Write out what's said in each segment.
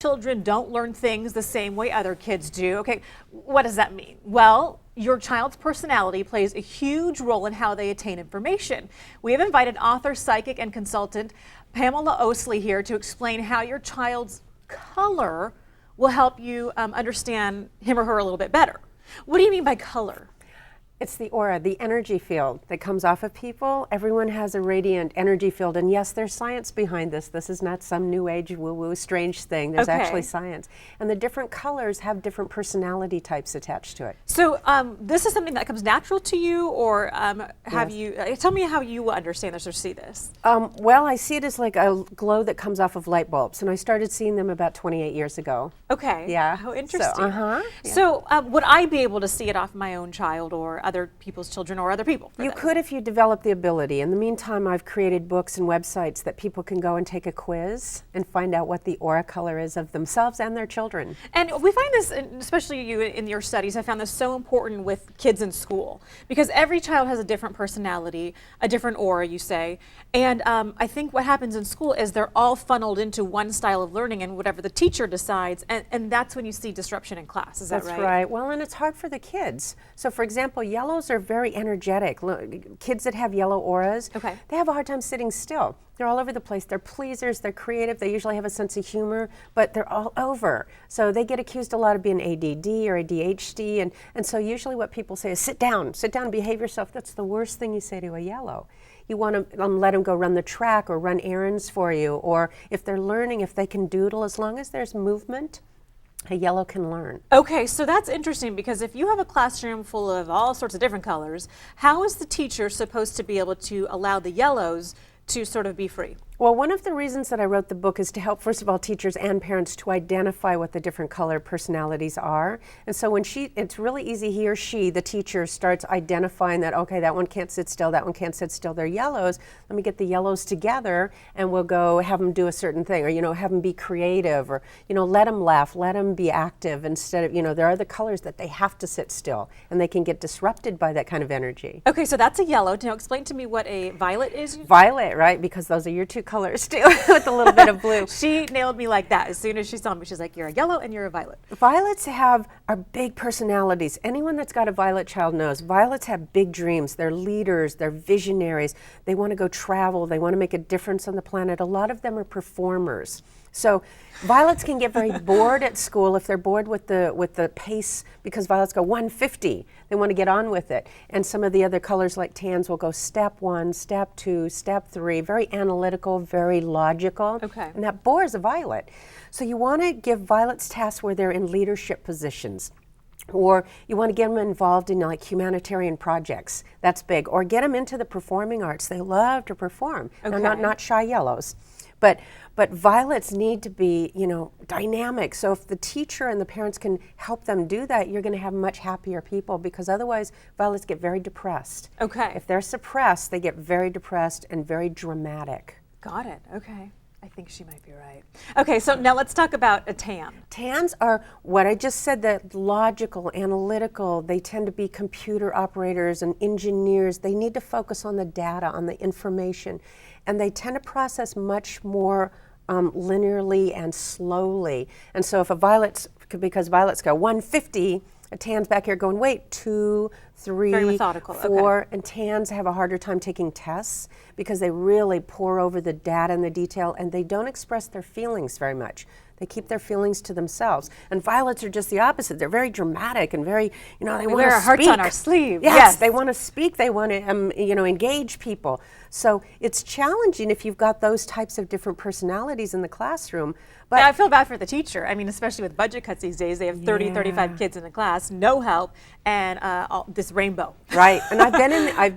children don't learn things the same way other kids do. Okay, what does that mean? Well, your child's personality plays a huge role in how they attain information. We have invited author, psychic, and consultant Pamela Osley here to explain how your child's color will help you understand him or her a little bit better. What do you mean by color? It's the aura, the energy field that comes off of people. Everyone has a radiant energy field, and yes, there's science behind this. This is not some new age woo-woo strange thing. There's actually science. And the different colors have different personality types attached to it. So this is something that comes natural to you, or have you, tell me how you understand this or see this. Well, I see it as like a glow that comes off of light bulbs, and I started seeing them about 28 years ago. Okay. Yeah. How interesting. So, So would I be able to see it off my own child or other people's children or other people? You could if you develop the ability. In the meantime, I've created books and websites that people can go and take a quiz and find out what the aura color is of themselves and their children. And we find this, especially you in your studies, I found this so important with kids in school because every child has a different personality, a different aura, you say. And I think what happens in school is they're all funneled into one style of learning and whatever the teacher decides, and that's when you see disruption in class. Is that right? That's right. Well, and it's hard for the kids. So for example, yellows are very energetic. Kids that have yellow auras, they have a hard time sitting still. They're all over the place. They're pleasers, they're creative, they usually have a sense of humor, but they're all over. So they get accused a lot of being ADD or ADHD, and so usually what people say is sit down, behave yourself. That's the worst thing you say to a yellow. You want to let them go run the track or run errands for you, or if they're learning, if they can doodle, as long as there's movement, a yellow can learn. Okay, so that's interesting because if you have a classroom full of all sorts of different colors, how is the teacher supposed to be able to allow the yellows to sort of be free? Well, one of the reasons that I wrote the book is to help, first of all, teachers and parents to identify what the different color personalities are. And so when it's really easy, he or she, the teacher, starts identifying that, okay, that one can't sit still, that one can't sit still, they're yellows. Let me get the yellows together and we'll go have them do a certain thing, or, have them be creative, or, let them laugh, let them be active instead of, there are the colors that they have to sit still and they can get disrupted by that kind of energy. Okay, so that's a yellow. Now explain to me what a violet is. Violet, right? Because those are your two colors too, with a little bit of blue. She nailed me like that. As soon as she saw me, she's like, you're a yellow and you're a violet. Violets are big personalities. Anyone that's got a violet child knows violets have big dreams. They're leaders, they're visionaries. They want to go travel, they want to make a difference on the planet. A lot of them are performers. So violets can get very bored at school if they're bored with the pace, because violets go 150. They want to get on with it. And some of the other colors like tans will go step 1, step 2, step 3, very analytical, very logical. Okay. And that bores a violet. So you want to give violets tasks where they're in leadership positions. Or you want to get them involved in like humanitarian projects. That's big. Or get them into the performing arts. They love to perform. Okay. Now, not shy yellows. But violets need to be, dynamic. So if the teacher and the parents can help them do that, you're going to have much happier people, because otherwise violets get very depressed. Okay. If they're suppressed, they get very depressed and very dramatic. Got it. Okay. I think she might be right. Okay, so now let's talk about a tan. Tans are what I just said, that logical, analytical. They tend to be computer operators and engineers. They need to focus on the data, on the information. And they tend to process much more linearly and slowly. And so if because violets go 150, a tan's back here going, wait, 2, 3, very methodical. 4, okay. And tans have a harder time taking tests because they really pore over the data and the detail, and they don't express their feelings very much. They keep their feelings to themselves. And violets are just the opposite. They're very dramatic and very, they want to speak. We wear our hearts on our sleeve. Yes, they want to speak. They want to, engage people. So it's challenging if you've got those types of different personalities in the classroom. But I feel bad for the teacher. I mean, especially with budget cuts these days, they have 30, 35 kids in the class, no help, and this rainbow. Right, and I've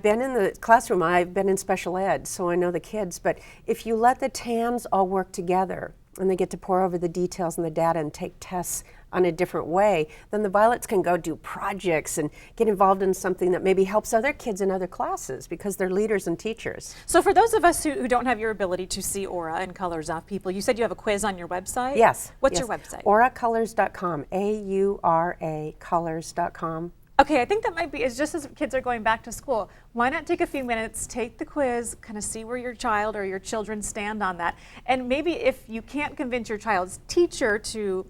been in the classroom. I've been in special ed, so I know the kids. But if you let the TANs all work together, and they get to pour over the details and the data and take tests on a different way, then the violets can go do projects and get involved in something that maybe helps other kids in other classes because they're leaders and teachers. So for those of us who don't have your ability to see aura and colors off people, you said you have a quiz on your website? Yes. What's your website? Auracolors.com, AURA colors.com. Okay, I think that might be, is just as kids are going back to school, why not take a few minutes, take the quiz, kind of see where your child or your children stand on that. And maybe if you can't convince your child's teacher to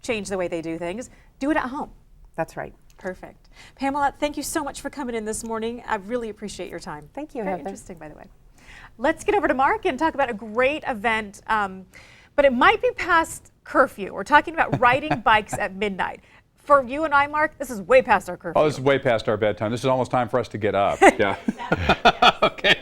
change the way they do things, do it at home. That's right. Perfect. Pamela, thank you so much for coming in this morning. I really appreciate your time. Thank you, Very Heather. interesting, by the way. Let's get over to Mark and talk about a great event, but it might be past curfew. We're talking about riding bikes at midnight. For you and I, Mark, this is way past our curfew. Oh, this is way past our bedtime. This is almost time for us to get up. Yeah. Okay.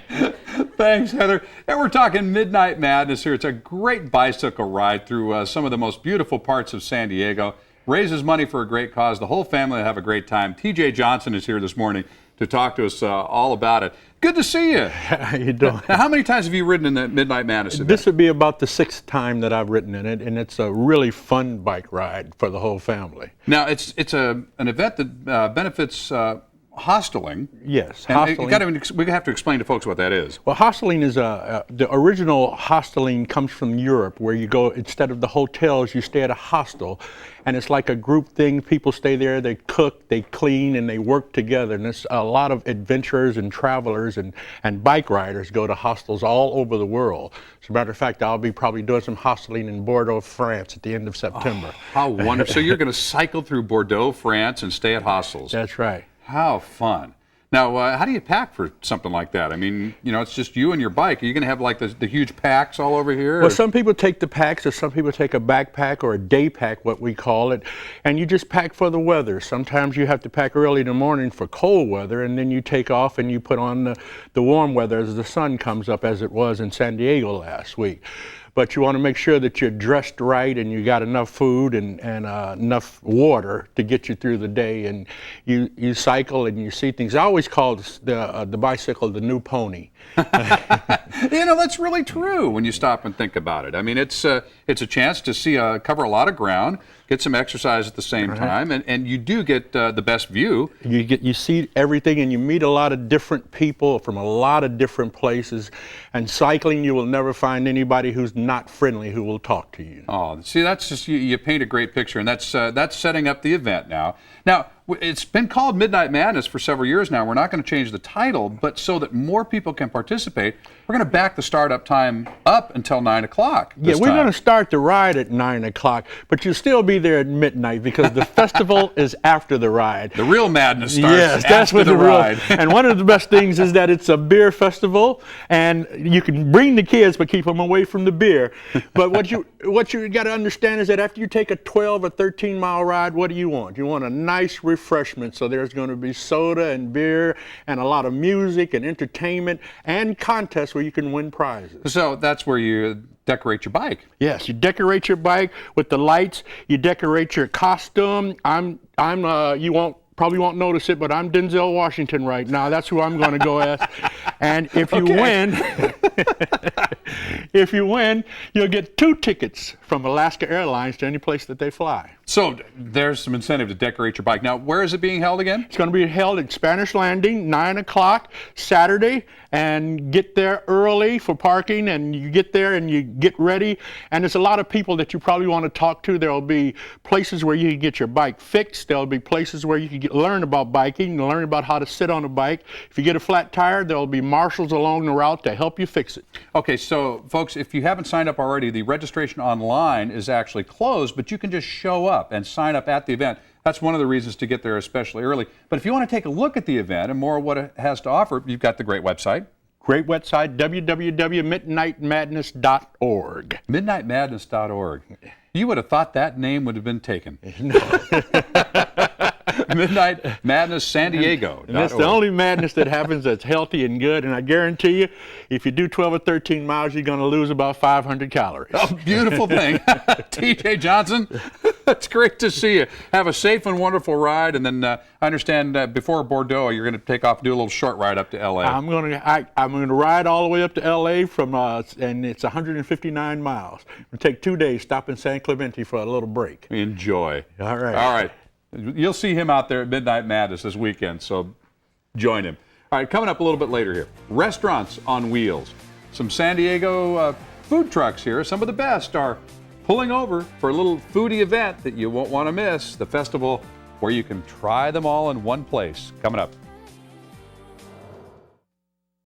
Thanks, Heather. And we're talking Midnight Madness here. It's a great bicycle ride through some of the most beautiful parts of San Diego. Raises money for a great cause. The whole family will have a great time. TJ Johnson is here this morning to talk to us all about it. Good to see you. How you doing? Now, how many times have you ridden in the Midnight Madness event? This would be about the 6th time that I've ridden in it, and it's a really fun bike ride for the whole family. Now, it's an event that benefits hosteling. Yes, And hosteling. we have to explain to folks what that is. Well, hosteling is the original hosteling comes from Europe, where you go, instead of the hotels, you stay at a hostel, and it's like a group thing. People stay there, they cook, they clean, and they work together. And there's a lot of adventurers and travelers and bike riders go to hostels all over the world. As a matter of fact, I'll be probably doing some hosteling in Bordeaux, France at the end of September. How wonderful. So you're going to cycle through Bordeaux, France, and stay at hostels. That's right. How fun. Now, how do you pack for something like that? I mean, you know, it's just you and your bike. Are you going to have like the huge packs all over here? Well, some people take the packs, or some people take a backpack or a day pack, what we call it, and you just pack for the weather. Sometimes you have to pack early in the morning for cold weather, and then you take off and you put on the warm weather as the sun comes up, as it was in San Diego last week. But you want to make sure that you're dressed right and you got enough food and enough water to get you through the day. And you cycle and you see things. I always call the bicycle the new pony. You know, that's really true when you stop and think about it. I mean, it's a chance to see cover a lot of ground, get some exercise at the same time, and you do get the best view. You see everything, and you meet a lot of different people from a lot of different places. And cycling, you will never find anybody who's not friendly who will talk to you. Oh, see, that's just you paint a great picture, and that's setting up the event now. Now, it's been called Midnight Madness for several years now. We're not going to change the title, but so that more people can participate, we're going to back the startup time up until 9 o'clock. Yeah, we're going to start the ride at 9 o'clock, but you'll still be there at midnight because the festival is after the ride. The real madness starts yes, that's after what the real, ride. And one of the best things is that it's a beer festival, and you can bring the kids, but keep them away from the beer. But what you got to understand is that after you take a 12 or 13 mile ride, what do you want? You want a nice refreshment. So there's going to be soda and beer and a lot of music and entertainment and contests where you can win prizes. So that's where you decorate your bike. Yes, you decorate your bike with the lights. You decorate your costume. You probably won't notice it, but I'm Denzel Washington right now. That's who I'm going to go as. And if you win, you'll get 2 tickets from Alaska Airlines to any place that they fly. So there's some incentive to decorate your bike. Now, where is it being held again? It's going to be held at Spanish Landing, 9 o'clock Saturday, and get there early for parking, and you get there and you get ready. And there's a lot of people that you probably want to talk to. There'll be places where you can get your bike fixed. There'll be places where you can learn about biking, learn about how to sit on a bike. If you get a flat tire, there'll be marshals along the route to help you fix it. Okay, so folks, if you haven't signed up already, the registration online is actually closed, but you can just show up and sign up at the event. That's one of the reasons to get there especially early. But if you want to take a look at the event and more of what it has to offer, you've got the great website. Great website, www.midnightmadness.org. Midnightmadness.org. You would have thought that name would have been taken. Midnight Madness San Diego. And that's the only madness that happens that's healthy and good. And I guarantee you, if you do 12 or 13 miles, you're going to lose about 500 calories. Oh, beautiful thing. TJ Johnson, it's great to see you. Have a safe and wonderful ride. And then I understand before Bordeaux, you're going to take off and do a little short ride up to L.A. I'm going to ride all the way up to L.A. and it's 159 miles. It'll take 2 days, stop in San Clemente for a little break. Enjoy. All right. All right. You'll see him out there at Midnight Madness this weekend, so join him. All right, coming up a little bit later here, restaurants on wheels. Some San Diego food trucks here. Some of the best are pulling over for a little foodie event that you won't want to miss, the festival where you can try them all in one place. Coming up.